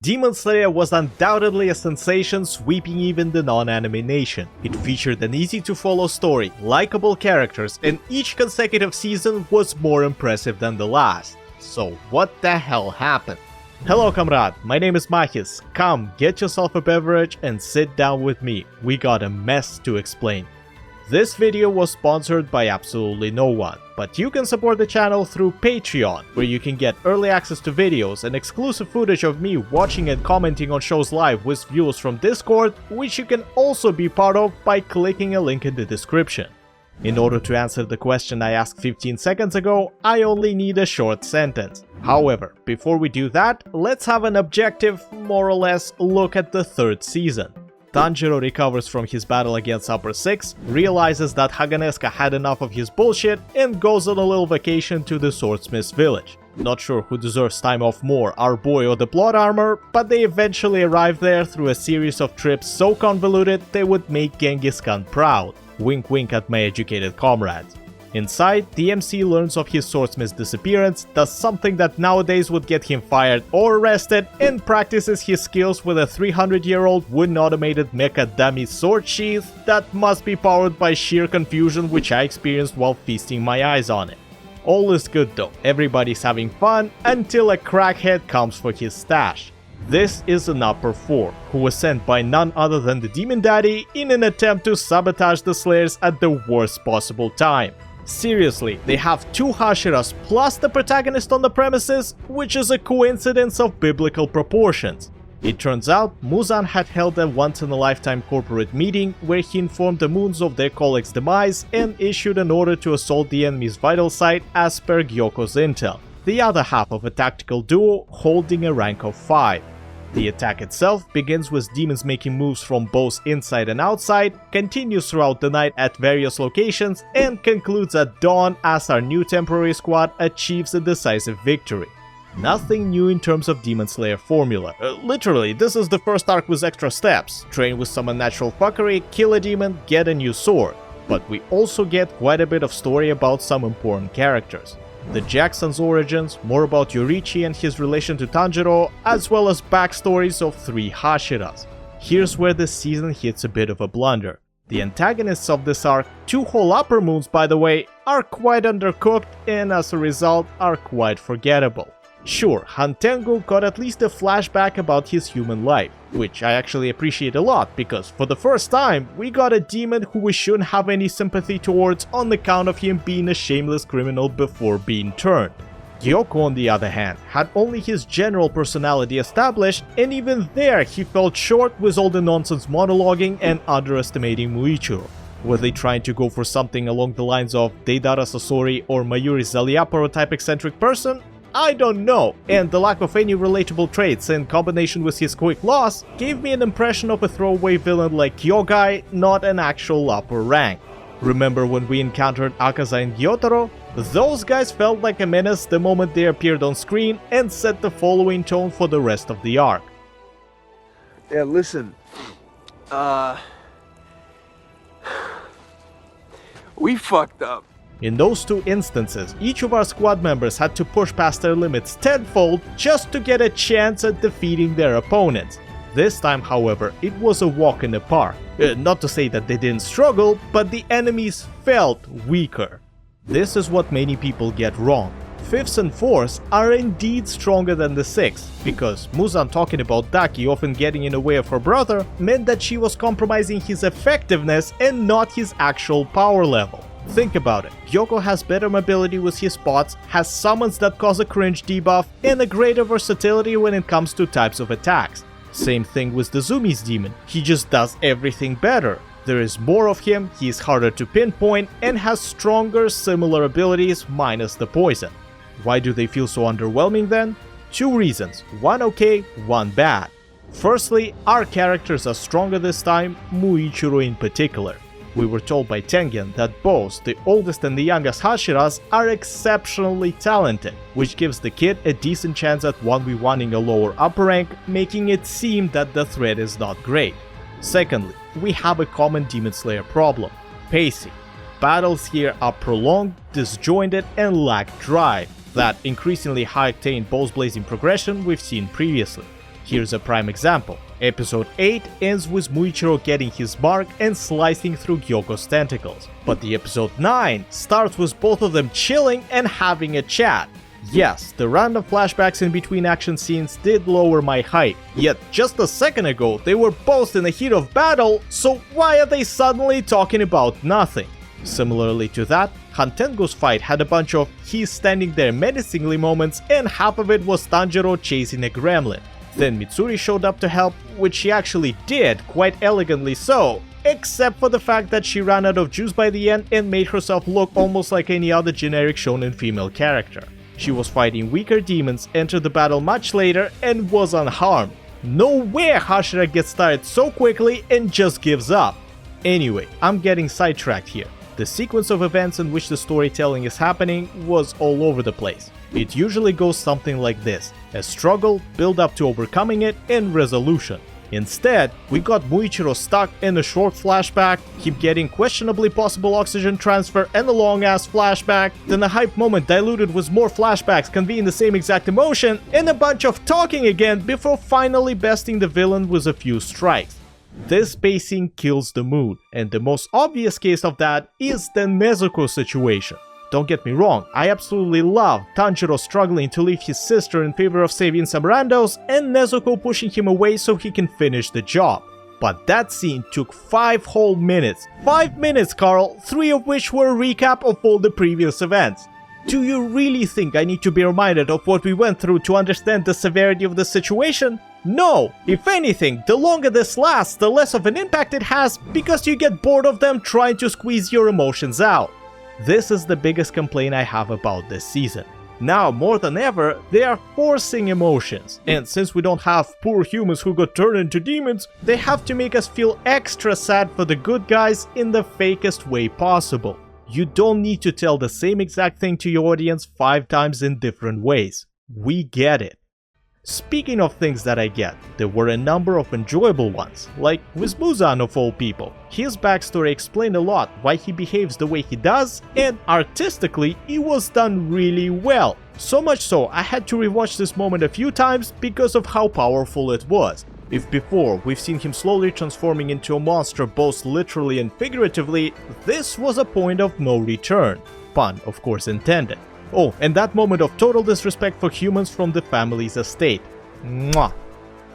Demon Slayer was undoubtedly a sensation, sweeping even the non-anime nation. It featured an easy-to-follow story, likable characters, and each consecutive season was more impressive than the last. So what the hell happened? Hello comrade, my name is Mahis. Come, get yourself a beverage and sit down with me. We got a mess to explain. This video was sponsored by absolutely no one, but you can support the channel through Patreon, where you can get early access to videos and exclusive footage of me watching and commenting on shows live with viewers from Discord, which you can also be part of by clicking a link in the description. In order to answer the question I asked 15 seconds ago, I only need a short sentence. However, before we do that, let's have an objective, more or less, look at the third season. Tanjiro recovers from his battle against Upper 6, realizes that Haganeska had enough of his bullshit, and goes on a little vacation to the Swordsmith's village. Not sure who deserves time off more, our boy or the plot armor, but they eventually arrive there through a series of trips so convoluted they would make Genghis Khan proud. Wink wink at my educated comrades. Inside, the MC learns of his swordsmith's disappearance, does something that nowadays would get him fired or arrested, and practices his skills with a 300-year-old wooden automated mecha dummy sword sheath that must be powered by sheer confusion which I experienced while feasting my eyes on it. All is good though, everybody's having fun until a crackhead comes for his stash. This is an Upper 4, who was sent by none other than the Demon Daddy in an attempt to sabotage the Slayers at the worst possible time. Seriously, they have two Hashiras plus the protagonist on the premises, which is a coincidence of biblical proportions. It turns out, Muzan had held a once-in-a-lifetime corporate meeting where he informed the Moons of their colleague's demise and issued an order to assault the enemy's vital site as per Gyoko's intel, the other half of a tactical duo holding a rank of 5. The attack itself begins with demons making moves from both inside and outside, continues throughout the night at various locations, and concludes at dawn as our new temporary squad achieves a decisive victory. Nothing new in terms of Demon Slayer formula. Literally, this is the first arc with extra steps. Train with some unnatural fuckery, kill a demon, get a new sword. But we also get quite a bit of story about some important characters. The Jackson's origins, more about Yoriichi and his relation to Tanjiro, as well as backstories of 3 Hashiras. Here's where this season hits a bit of a blunder. The antagonists of this arc, 2 whole Upper Moons by the way, are quite undercooked and as a result are quite forgettable. Sure, Hantengu got at least a flashback about his human life, which I actually appreciate a lot because for the first time we got a demon who we shouldn't have any sympathy towards on account of him being a shameless criminal before being turned. Gyoko on the other hand had only his general personality established, and even there he fell short with all the nonsense monologuing and underestimating Muichiro. Were they trying to go for something along the lines of Deidara Sasori or Mayuri Zaliaparo type eccentric person? I don't know, and the lack of any relatable traits in combination with his quick loss gave me an impression of a throwaway villain like Kyogai, not an actual upper rank. Remember when we encountered Akaza and Gyotaro? Those guys felt like a menace the moment they appeared on screen and set the following tone for the rest of the arc. Yeah, listen, we fucked up. In those 2 instances, each of our squad members had to push past their limits tenfold just to get a chance at defeating their opponents. This time, however, it was a walk in the park. Not to say that they didn't struggle, but the enemies felt weaker. This is what many people get wrong. 5th and 4th are indeed stronger than the 6th, because Muzan talking about Daki often getting in the way of her brother meant that she was compromising his effectiveness and not his actual power level. Think about it, Gyoko has better mobility with his spots, has summons that cause a cringe debuff, and a greater versatility when it comes to types of attacks. Same thing with the Zumi's demon, he just does everything better. There is more of him, he is harder to pinpoint, and has stronger similar abilities minus the poison. Why do they feel so underwhelming then? 2 reasons, one okay, one bad. Firstly, our characters are stronger this time, Muichiro in particular. We were told by Tengen that both the oldest and the youngest Hashiras are exceptionally talented, which gives the kid a decent chance at 1v1ing a lower upper rank, making it seem that the threat is not great. Secondly, we have a common Demon Slayer problem: pacing. Battles here are prolonged, disjointed, and lack drive, that increasingly high-octane balls blazing progression we've seen previously. Here's a prime example. Episode 8 ends with Muichiro getting his mark and slicing through Gyoko's tentacles. But the episode 9 starts with both of them chilling and having a chat. Yes, the random flashbacks in between action scenes did lower my hype, yet just a second ago they were both in the heat of battle, so why are they suddenly talking about nothing? Similarly to that, Hantengo's fight had a bunch of he's standing there menacingly moments, and half of it was Tanjiro chasing a gremlin. Then Mitsuri showed up to help, which she actually did, quite elegantly so, except for the fact that she ran out of juice by the end and made herself look almost like any other generic shonen female character. She was fighting weaker demons, entered the battle much later, and was unharmed. Nowhere Hashira gets tired so quickly and just gives up. Anyway, I'm getting sidetracked here. The sequence of events in which the storytelling is happening was all over the place. It usually goes something like this: a struggle, build up to overcoming it, and resolution. Instead, we got Muichiro stuck in a short flashback, him getting questionably possible oxygen transfer and a long-ass flashback, then a hype moment diluted with more flashbacks conveying the same exact emotion, and a bunch of talking again before finally besting the villain with a few strikes. This pacing kills the mood, and the most obvious case of that is the Nezuko situation. Don't get me wrong, I absolutely love Tanjiro struggling to leave his sister in favor of saving some randos, and Nezuko pushing him away so he can finish the job. But that scene took 5 whole minutes. 5 minutes, Carl, 3 of which were a recap of all the previous events. Do you really think I need to be reminded of what we went through to understand the severity of the situation? No! If anything, the longer this lasts, the less of an impact it has, because you get bored of them trying to squeeze your emotions out. This is the biggest complaint I have about this season. Now, more than ever, they are forcing emotions, and since we don't have poor humans who got turned into demons, they have to make us feel extra sad for the good guys in the fakest way possible. You don't need to tell the same exact thing to your audience 5 times in different ways. We get it. Speaking of things that I get, there were a number of enjoyable ones, like with Muzan of all people. His backstory explained a lot why he behaves the way he does, and artistically, it was done really well. So much so, I had to rewatch this moment a few times because of how powerful it was. If before we've seen him slowly transforming into a monster both literally and figuratively, this was a point of no return. Pun, of course, intended. Oh, and that moment of total disrespect for humans from the family's estate. Mwah!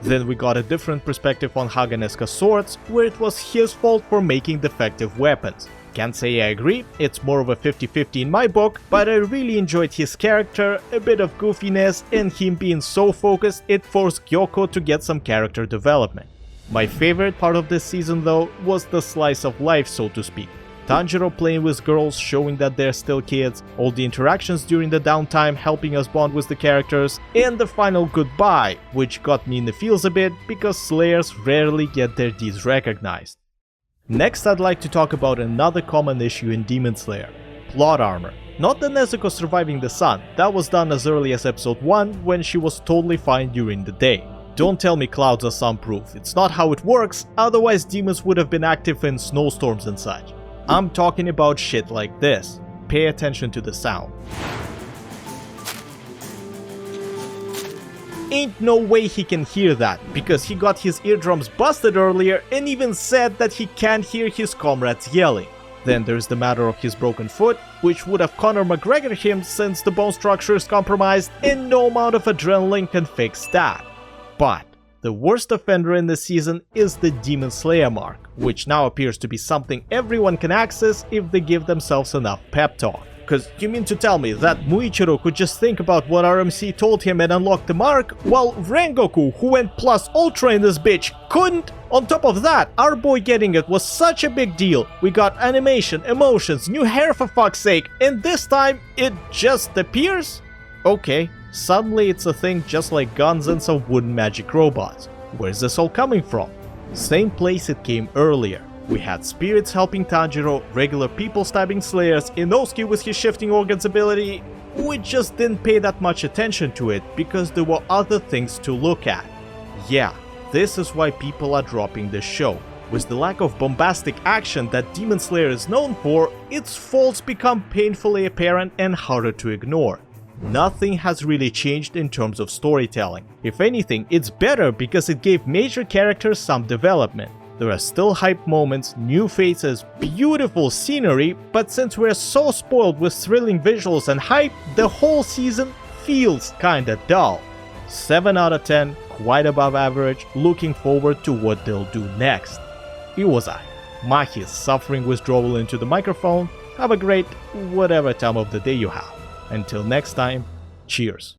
Then we got a different perspective on Haganeska's swords, where it was his fault for making defective weapons. Can't say I agree, it's more of a 50-50 in my book, but I really enjoyed his character, a bit of goofiness, and him being so focused it forced Gyoko to get some character development. My favorite part of this season though was the slice of life, so to speak. Tanjiro playing with girls, showing that they're still kids, all the interactions during the downtime helping us bond with the characters, and the final goodbye, which got me in the feels a bit because slayers rarely get their deeds recognized. Next, I'd like to talk about another common issue in Demon Slayer: plot armor. Not the Nezuko surviving the sun, that was done as early as episode 1 when she was totally fine during the day. Don't tell me clouds are sunproof, it's not how it works, otherwise demons would have been active in snowstorms and such. I'm talking about shit like this. Pay attention to the sound. Ain't no way he can hear that, because he got his eardrums busted earlier and even said that he can't hear his comrades yelling. Then there's the matter of his broken foot, which would have Conor McGregor him since the bone structure is compromised, and no amount of adrenaline can fix that. But the worst offender in this season is the Demon Slayer mark, which now appears to be something everyone can access if they give themselves enough pep talk. Cause you mean to tell me that Muichiro could just think about what RMC told him and unlock the mark, while Rengoku, who went plus ultra in this bitch, couldn't? On top of that, our boy getting it was such a big deal. We got animation, emotions, new hair for fuck's sake, and this time it just appears? Okay. Suddenly it's a thing just like guns and some wooden magic robots. Where's this all coming from? Same place it came earlier. We had spirits helping Tanjiro, regular people stabbing slayers, Inosuke with his shifting organs ability. We just didn't pay that much attention to it because there were other things to look at. Yeah, this is why people are dropping this show. With the lack of bombastic action that Demon Slayer is known for, its faults become painfully apparent and harder to ignore. nothing has really changed in terms of storytelling. If anything, it's better because it gave major characters some development. There are still hype moments, new faces, beautiful scenery, but since we're so spoiled with thrilling visuals and hype, the whole season feels kinda dull. 7 out of 10, quite above average, looking forward to what they'll do next. It was I, Mahi, suffering withdrawal into the microphone. Have a great whatever time of the day you have. Until next time, cheers.